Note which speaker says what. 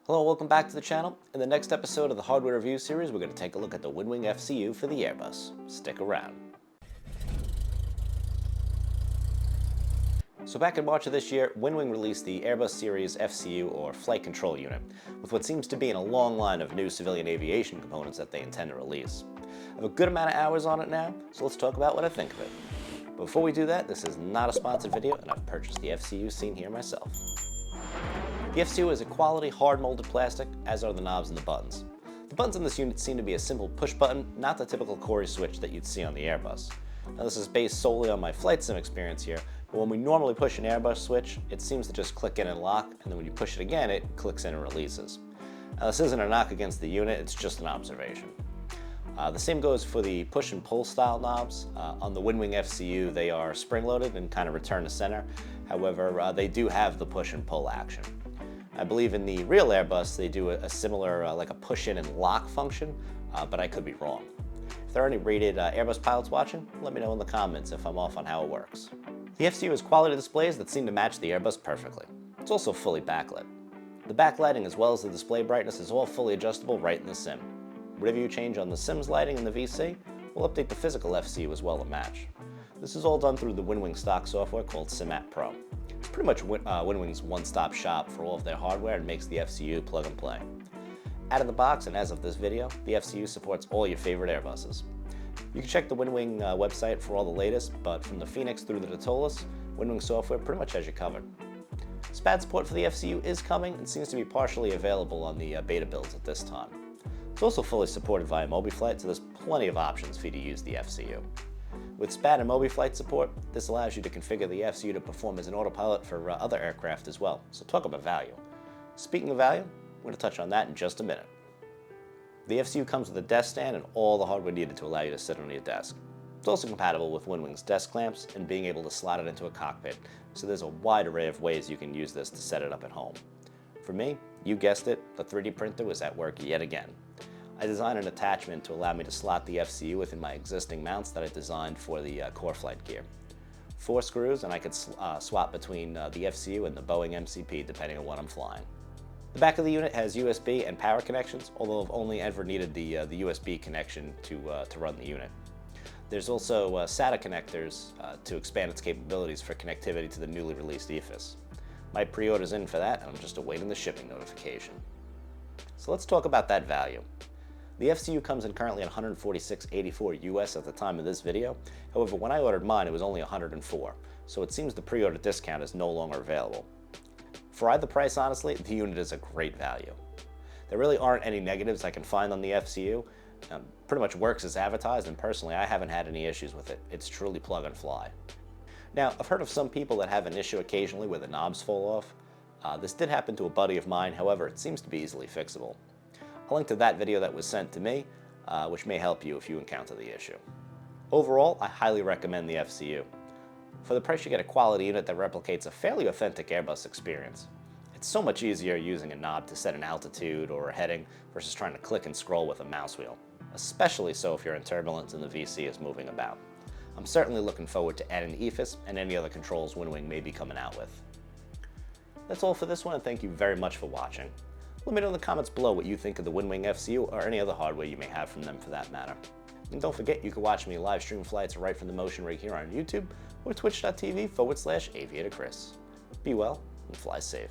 Speaker 1: Hello and welcome back to the channel. In the next episode of the hardware review series, we're going to take a look at the Winwing FCU for the Airbus. Stick around. So back in March of this year, Winwing released the Airbus Series FCU, or Flight Control Unit, with what seems to be in a long line of new civilian aviation components that they intend to release. I have a good amount of hours on it now, so let's talk about what I think of it. But before we do that, this is not a sponsored video, and I've purchased the FCU seen here myself. The FCU is a quality hard molded plastic, as are the knobs and the buttons. The buttons in this unit seem to be a simple push button, not the typical Corey switch that you'd see on the Airbus. Now this is based solely on my flight sim experience here, but when we normally push an Airbus switch, it seems to just click in and lock, and then when you push it again, it clicks in and releases. Now this isn't a knock against the unit, it's just an observation. The same goes for the push and pull style knobs. On the Winwing FCU, they are spring-loaded and kind of return to center. However, they do have the push and pull action. I believe in the real Airbus, they do a similar, like a push-in and lock function, but I could be wrong. If there are any rated Airbus pilots watching, let me know in the comments if I'm off on how it works. The FCU has quality displays that seem to match the Airbus perfectly. It's also fully backlit. The backlighting as well as the display brightness is all fully adjustable right in the sim. Whatever you change on the sim's lighting in the VC, we'll update the physical FCU as well to match. This is all done through the Winwing stock software called SimApp Pro. It's pretty much Winwing's one-stop shop for all of their hardware and makes the FCU plug and play. Out of the box, and as of this video, the FCU supports all your favorite Airbuses. You can check the Winwing website for all the latest, but from the Phoenix through the Totolis, Winwing software pretty much has you covered. SPAD support for the FCU is coming and seems to be partially available on the beta builds at this time. It's also fully supported via Mobi flight, so there's plenty of options for you to use the FCU. With SPAD and Mobi flight support, this allows you to configure the FCU to perform as an autopilot for other aircraft as well, so talk about value. Speaking of value, we're going to touch on that in just a minute. The FCU comes with a desk stand and all the hardware needed to allow you to sit on your desk. It's also compatible with Winwing's desk clamps and being able to slot it into a cockpit, so there's a wide array of ways you can use this to set it up at home. For me, you guessed it, the 3D printer was at work yet again. I designed an attachment to allow me to slot the FCU within my existing mounts that I designed for the core flight gear. 4 screws, and I could swap between the FCU and the Boeing MCP depending on what I'm flying. The back of the unit has USB and power connections, although I've only ever needed the USB connection to run the unit. There's also SATA connectors to expand its capabilities for connectivity to the newly released EFIS. My pre-order's in for that, and I'm just awaiting the shipping notification. So let's talk about that value. The FCU comes in currently at $146.84 US at the time of this video. However, when I ordered mine, it was only $104, so it seems the pre-order discount is no longer available. For either price, honestly, the unit is a great value. There really aren't any negatives I can find on the FCU. Pretty much works as advertised, and personally, I haven't had any issues with it. It's truly plug and fly. Now, I've heard of some people that have an issue occasionally where the knobs fall off. This did happen to a buddy of mine, however, it seems to be easily fixable. I'll link to that video that was sent to me, which may help you if you encounter the issue. Overall, I highly recommend the FCU. For the price, you get a quality unit that replicates a fairly authentic Airbus experience. It's so much easier using a knob to set an altitude or a heading versus trying to click and scroll with a mouse wheel, especially so if you're in turbulence and the VC is moving about. I'm certainly looking forward to adding the EFIS and any other controls Winwing may be coming out with. That's all for this one, and thank you very much for watching. Let me know in the comments below what you think of the Winwing FCU or any other hardware you may have from them for that matter. And don't forget, you can watch me live stream flights right from the motion rig here on YouTube or twitch.tv/AviatorChris. Be well and fly safe.